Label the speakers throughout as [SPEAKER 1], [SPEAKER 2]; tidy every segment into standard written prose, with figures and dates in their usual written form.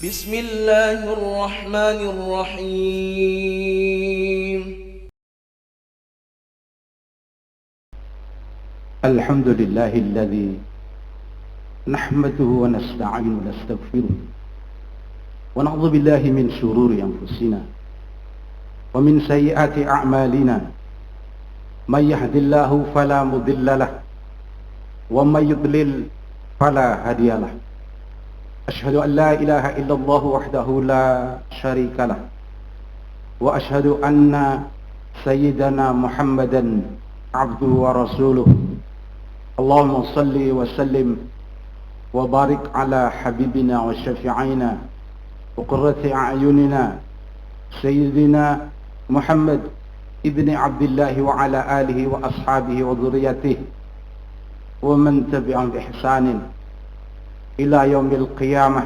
[SPEAKER 1] بسم الله الرحمن الرحيم.
[SPEAKER 2] الحمد لله الذي نحمده ونستعين ونستغفره ونعوذ بالله من شرور أنفسنا ومن سيئات أعمالنا، من يهد الله فلا مضل له ومن يضلل فلا هادي له. أشهد أن لا إله إلا الله وحده لا شريك له، وأشهد أن سيدنا محمدا عبده ورسوله. اللهم صل وسلم وبارك على حبيبنا وشفيعنا وقرة أعيننا سيدنا محمد ابن عبد الله وعلى آله وأصحابه وذريته ومن تبعهم بإحسان إلى يوم القيامة.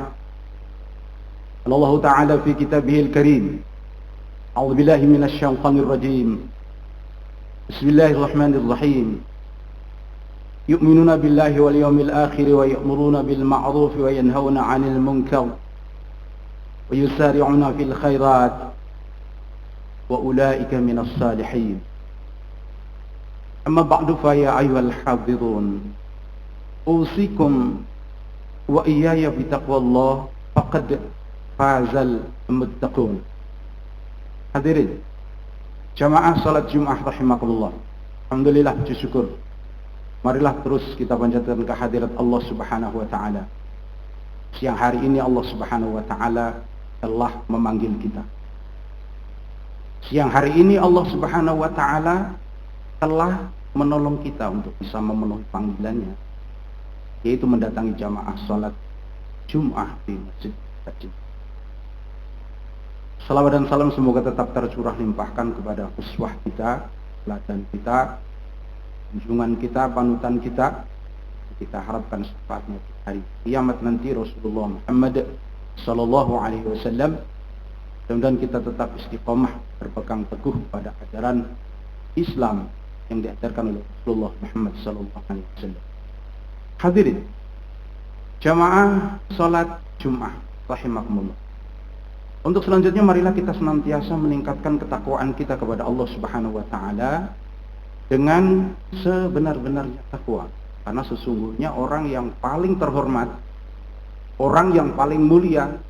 [SPEAKER 2] قال الله تعالى في كتابه الكريم: أعوذ بالله من الشيطان الرجيم، بسم الله الرحمن الرحيم. يؤمنون بالله واليوم الآخر ويأمرون بالمعروف وينهون عن المنكر ويسارعون في الخيرات وأولئك من الصالحين. أما بعد فيا أيها الحاضرون، أوصيكم وإياي بتقوى الله فقد فاز المتقون. Hadirin jamaah salat Jumat rahimakumullah. Alhamdulillah, puji syukur. Marilah terus kita panjatkan kehadirat Allah Subhanahu wa taala. Siang hari ini Allah Subhanahu wa taala telah memanggil kita. Siang hari ini Allah Subhanahu wa taala telah menolong kita untuk bisa memenuhi panggilannya, yaitu mendatangi jamaah salat Jumat di Masjid Tajid. Salawat dan salam semoga tetap tercurah limpahkan kepada uswah kita, teladan kita, junjungan kita, panutan kita. Kita harapkan syafaatnya di hari kiamat nanti Rasulullah Muhammad sallallahu alaihi wasallam. Dan kita tetap istiqomah berpegang teguh pada ajaran Islam yang diajarkan oleh Rasulullah Muhammad sallallahu alaihi wasallam. Hadirin jamaah salat Jumat rahimakumullah. Untuk selanjutnya marilah kita senantiasa meningkatkan ketakwaan kita kepada Allah Subhanahu wa taala dengan sebenar-benarnya takwa. Karena sesungguhnya orang yang paling terhormat, orang yang paling mulia,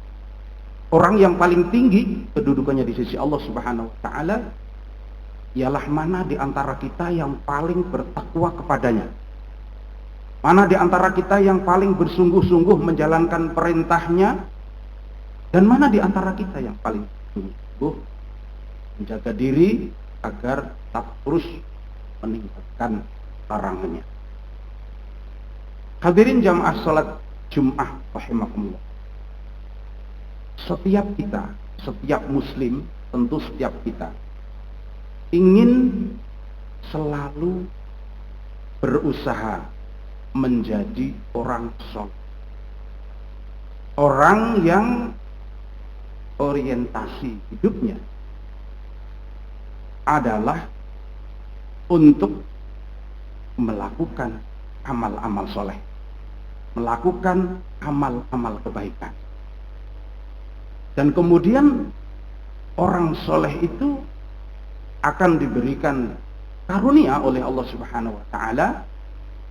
[SPEAKER 2] orang yang paling tinggi kedudukannya di sisi Allah Subhanahu wa taala ialah mana di antara kita yang paling bertakwa kepadanya. Mana di antara kita yang paling bersungguh-sungguh menjalankan perintahnya, dan mana di antara kita yang paling bersungguh menjaga diri agar tak terus meninggalkan larangannya. Hadirin jamaah salat Jumat rahimakumullah. Setiap kita, setiap muslim, tentu setiap kita ingin selalu berusaha menjadi orang soleh, orang yang orientasi hidupnya adalah untuk melakukan amal-amal soleh, melakukan amal-amal kebaikan. Dan kemudian orang soleh itu akan diberikan karunia oleh Allah Subhanahu wa taala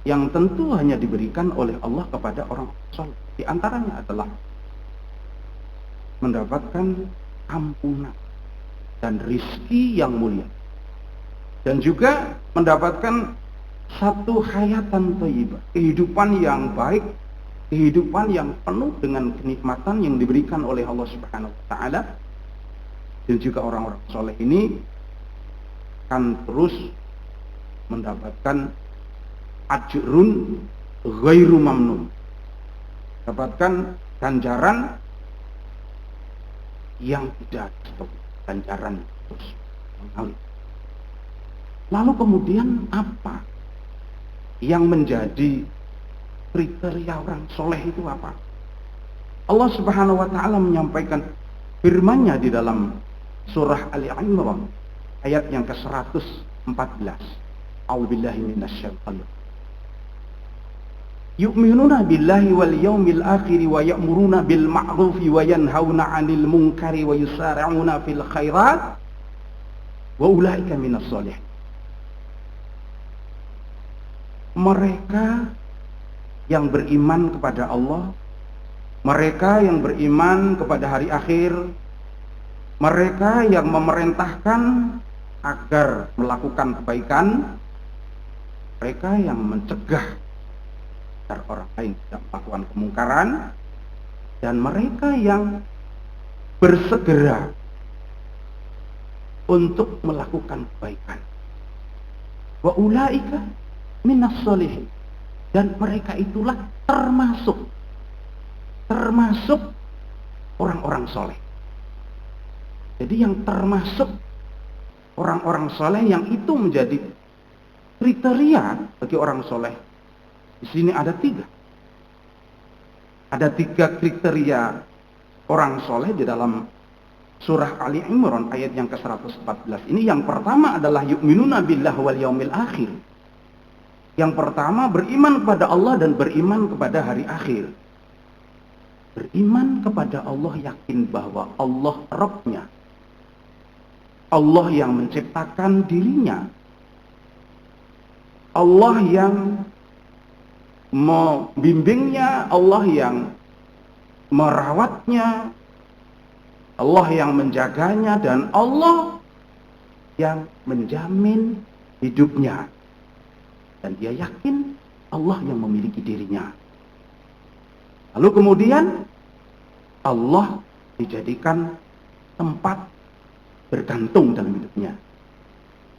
[SPEAKER 2] yang tentu hanya diberikan oleh Allah kepada orang soleh. Di antaranya adalah mendapatkan ampunan dan rizki yang mulia, dan juga mendapatkan satu hayatan thayyibah, kehidupan yang baik, kehidupan yang penuh dengan kenikmatan yang diberikan oleh Allah Subhanahu wa taala. Dan juga orang-orang soleh ini akan terus mendapatkan ajrun ghairu mamnun, dapatkan ganjaran yang tidak stop, ganjaran terus mengalir. Lalu kemudian apa yang menjadi kriteria orang soleh itu apa? Allah Subhanahu wa taala menyampaikan firman-Nya di dalam surah Ali Imran ayat yang ke-114. A'udzubillahi minasyaitonir. yu'minuna billahi wal yaumil akhir wa ya'muruna bil ma'rufi wa yanhauna 'anil munkari wa yusari'una fil khairat wa ulaika minas sholihin. Mereka yang beriman kepada Allah, mereka yang beriman kepada hari akhir, mereka yang memerintahkan agar melakukan kebaikan, mereka yang mencegah agar orang lain tidak melakukan kemungkaran, dan mereka yang bersegera untuk melakukan kebaikan. Wa ulaika minas sholihin, dan mereka itulah termasuk orang-orang soleh. Jadi yang termasuk orang-orang soleh yang itu menjadi kriteria bagi orang soleh. Di sini ada 3. Ada 3 kriteria orang soleh di dalam surah Ali Imran ayat yang ke-114 ini. Yang pertama adalah yu'minuna billahi wal yaumil akhir. Yang pertama beriman kepada Allah dan beriman kepada hari akhir. Beriman kepada Allah, yakin bahwa Allah Rabbnya, Allah yang menciptakan dirinya, Allah yang membimbingnya, Allah yang merawatnya, Allah yang menjaganya, dan Allah yang menjamin hidupnya. Dan dia yakin Allah yang memiliki dirinya. Lalu kemudian Allah dijadikan tempat bergantung dalam hidupnya,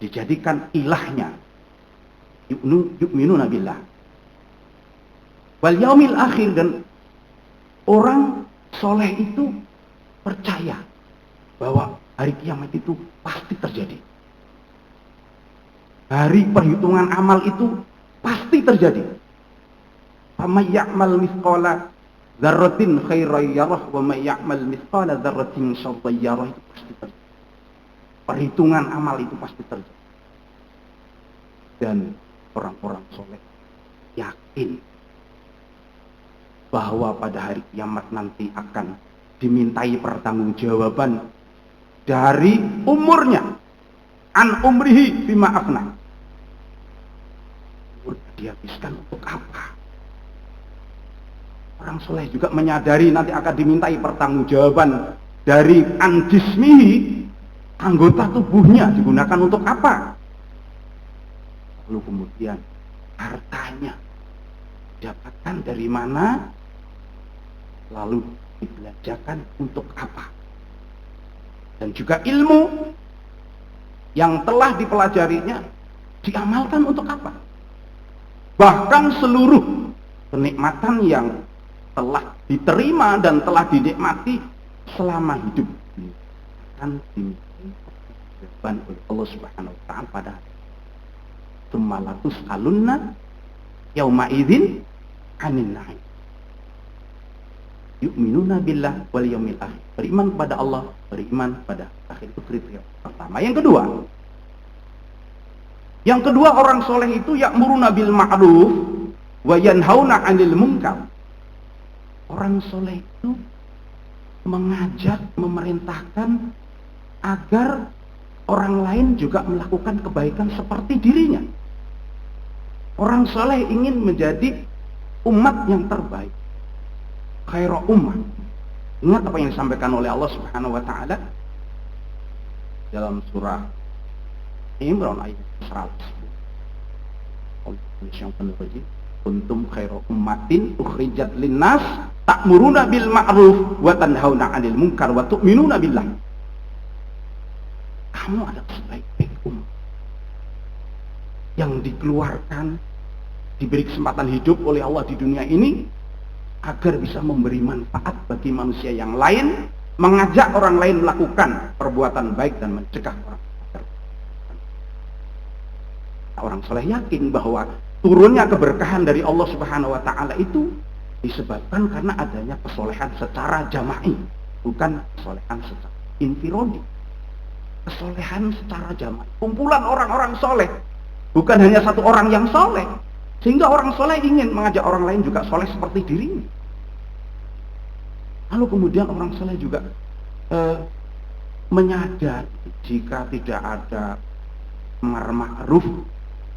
[SPEAKER 2] dijadikan ilahnya. Yu'minuna billah wal yaumil akhir, dan orang soleh itu percaya bahwa hari kiamat itu pasti terjadi. Hari perhitungan amal itu pasti terjadi. Faman ya'mal mithqala dzarratin khairan yarah wa may ya'mal mithqala dzarratin syarran yarah, itu pasti terjadi. Perhitungan amal itu pasti terjadi. Dan orang-orang soleh yakin bahwa pada hari kiamat nanti akan dimintai pertanggungjawaban dari umurnya, an umrihi bima afna. Dihabiskan untuk apa? Orang soleh juga menyadari nanti akan dimintai pertanggungjawaban dari an jismihi, anggota tubuhnya digunakan untuk apa? Lalu kemudian hartanya didapatkan dari mana? Lalu dibelanjakan untuk apa? Dan juga ilmu yang telah dipelajarinya diamalkan untuk apa? Bahkan seluruh kenikmatan yang telah diterima dan telah dinikmati selama hidup akan dimintai oleh Allah Subhanahu wa ta'ala pada tsumma alunna yauma idzin 'anil na'im. Yu'minuna billah wal yaumil akhir. Beriman kepada Allah, beriman pada akhir, itu kriteria pertama. Yang kedua orang soleh itu ya'muruna bil ma'ruf wa yanhauna 'anil munkar. Orang soleh itu mengajak, memerintahkan agar orang lain juga melakukan kebaikan seperti dirinya. Orang soleh ingin menjadi umat yang terbaik, khairu ummah. Ingat apa yang disampaikan oleh Allah Subhanahu wa ta'ala dalam surah Imran ayat 100. Yang penuh kuntum khairu ummatin ukhrijat linnas ta'muruna bil ma'ruf wa tanhauna 'anil munkar wa tu'minuna billah. Kamu adalah sebaik-baik umat yang dikeluarkan, diberi kesempatan hidup oleh Allah di dunia ini agar bisa memberi manfaat bagi manusia yang lain, mengajak orang lain melakukan perbuatan baik dan mencegah orang. Orang soleh yakin bahwa turunnya keberkahan dari Allah Subhanahu wa ta'ala itu disebabkan karena adanya kesolehan secara jama'i, bukan kesolehan secara infirodi. Kesolehan secara jama'i, kumpulan orang-orang soleh, bukan hanya satu orang yang soleh, Sehingga orang soleh ingin mengajak orang lain juga soleh seperti dirinya. Lalu kemudian orang soleh juga menyadari jika tidak ada amar ma'ruf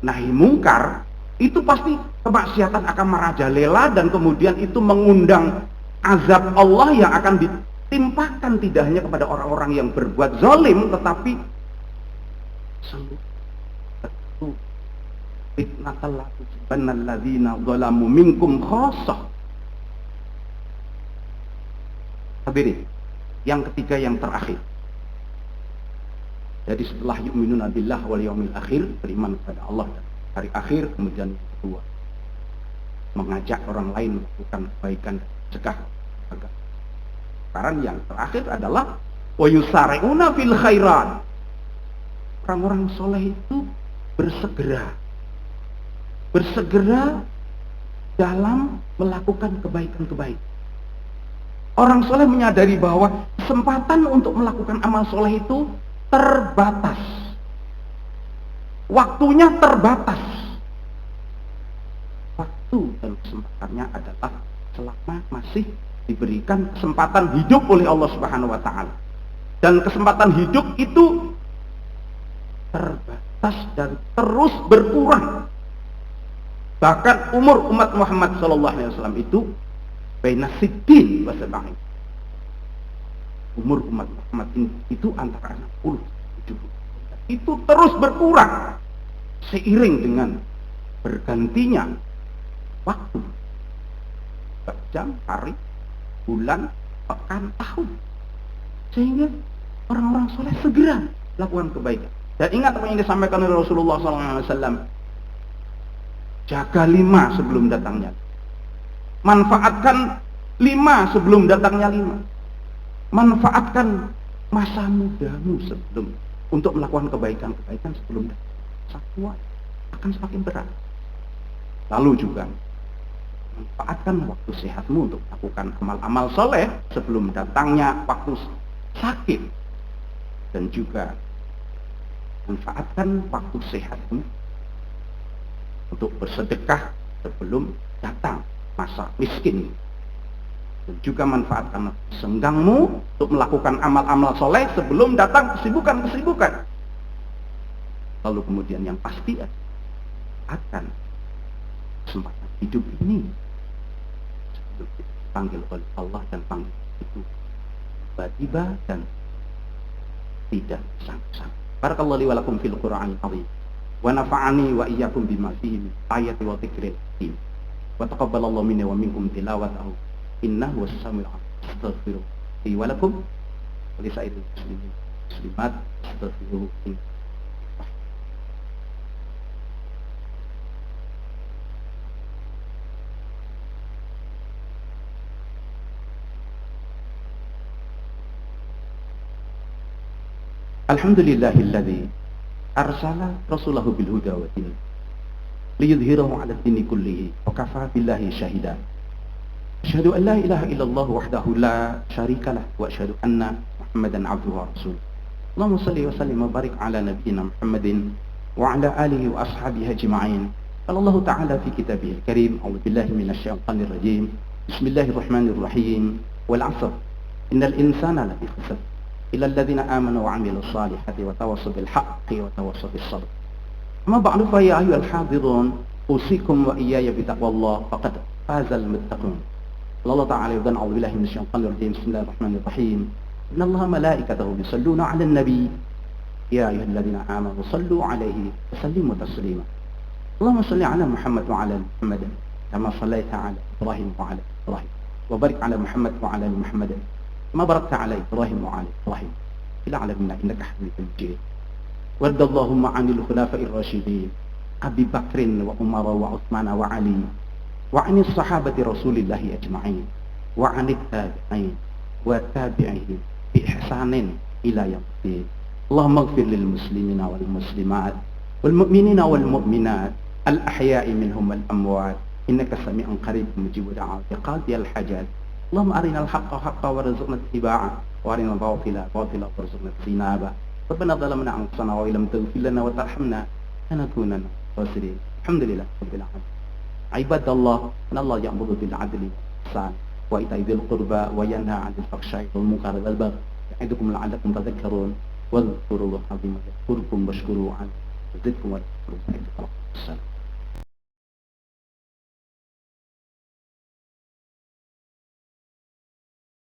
[SPEAKER 2] nahi mungkar, itu pasti kemaksiatan akan merajalela dan kemudian itu mengundang azab Allah yang akan ditimpakan tidak hanya kepada orang-orang yang berbuat zalim, tetapi seluruh fitnatal latusibanal ladzina zalamu minkum khassah. Hadirin, yang ketiga yang terakhir. Jadi setelah yu'minuna billah wal yaumil akhir, beriman kepada Allah dan hari akhir, kemudian yang kedua mengajak orang lain melakukan kebaikan dan mencegah kebaikan. Sekarang yang terakhir adalah wa yusari'una fil khairat. Orang-orang soleh itu bersegera dalam melakukan kebaikan-kebaikan. Orang soleh menyadari bahwa kesempatan untuk melakukan amal soleh itu terbatas. Waktunya terbatas. Waktu dan kesempatannya adalah selama masih diberikan kesempatan hidup oleh Allah Subhanahu wa taala. Dan kesempatan hidup itu terbatas dan terus berkurang. Bahkan umur umat Muhammad sallallahu alaihi wasallam itu baina sittin wa sab'in. Umur umat Muhammad itu antara 60 70. Itu terus berkurang seiring dengan bergantinya waktu, jam, hari, bulan, pekan, tahun. Sehingga orang-orang soleh segera lakukan kebaikan. Dan ingat apa yang disampaikan oleh Rasulullah SAW, jaga 5 sebelum datangnya, manfaatkan 5 sebelum datangnya 5. Manfaatkan masa mudamu sebelum untuk melakukan kebaikan-kebaikan sebelum satu akan semakin berat. Lalu juga manfaatkan waktu sehatmu untuk melakukan amal-amal soleh sebelum datangnya waktu sakit, dan juga manfaatkan waktu sehatmu untuk bersedekah sebelum datang masa miskin. Dan juga manfaatkan senggangmu untuk melakukan amal-amal soleh sebelum datang kesibukan-kesibukan. Lalu kemudian yang pasti akan kesempatan hidup ini sebelum dipanggil oleh Allah dan panggil itu tiba-tiba dan tidak sanggup. Barakallahu li wa lakum fil Qur'anil azim wa nafa'ani wa iyyakum bima fihi min ayati wa dzikril hakim wa taqabbalallahu minni wa minkum tilawatahu innahu was-sami'ul 'alim. Astaghfiru li wa lakum wa li sa'iril muslimin muslimat astaghfiru. Alhamdulillahilladzi arsala rasulahu bil huda wa din liyudhhirahu 'ala ad-dini kullihi wa kafa billahi shahida. Asyhadu an la ilaha illallah wahdahu la syarika lah wa asyhadu anna Muhammadan 'abduhu wa rasuluh. Allahumma shalli wa sallim wa barik 'ala nabiyyina Muhammadin wa 'ala alihi wa ashabihi ajma'in. Qala Allah ta'ala fi kitabihil karim, a'udzu billahi minasy syaithanir rajim. Bismillahirrahmanirrahim. Wal 'asr innal insana lafi khusr illa alladhina amanu wa 'amilus salihati wa tawassaw bil haqqi wa tawassaw bis sabr. Amma ba'du fa ya ayyuhal hadirun usikum wa iyaya bi taqwallah faqad fazal muttaqun. Allah Ta'ala yaqul a'udzu billahi minasy syaithanir rajim. Bismillahirrahmanirrahim. Innallaha malaikatahu yusalluna 'alan nabi ya ayyuhalladzina amanu sallu 'alaihi wa sallimu taslima. Allahumma shalli 'ala Muhammad wa 'ala Muhammad kama shallaita 'ala Ibrahim wa 'ala Ibrahim wa barik 'ala Muhammad wa 'ala Muhammad kama barakta 'ala Ibrahim wa 'ala Ibrahim fil 'alamin innaka Hamidum Majid. Warda Allahumma 'anil khulafa'ir rasyidin Abi Bakrin wa Umar wa Utsman wa Ali wa 'anis sahabati Rasulillahi ajma'in wa 'anit tabi'in wa tabi'ihim bi ihsanin ila yaumil. Allahumma ighfir lil muslimina wal muslimat wal mu'minina wal mu'minat al ahya'i minhum wal amwat innaka sami'un qarib mujibud da'awati qadiyal hajat. Allahumma arinal haqqa haqqan warzuqna ittiba'ah wa arinal batila batila warzuqna ijtinabah. Rabbana zalamna anfusana wa illam taghfir lana wa tarhamna lanakunanna khasirin. Alhamdulillah rabbil alamin. Ibadallah, innallaha ya'muru bil 'adli wal ihsan wa ita'i dzil qurba wa yanha 'anil fahsya'i wal munkari wal baghi ya'idukum la'allakum tadhakkarun wadhkurullaha 'azima yadhkurkum washkuruhu 'alaihi yazidkum wa la takfurun.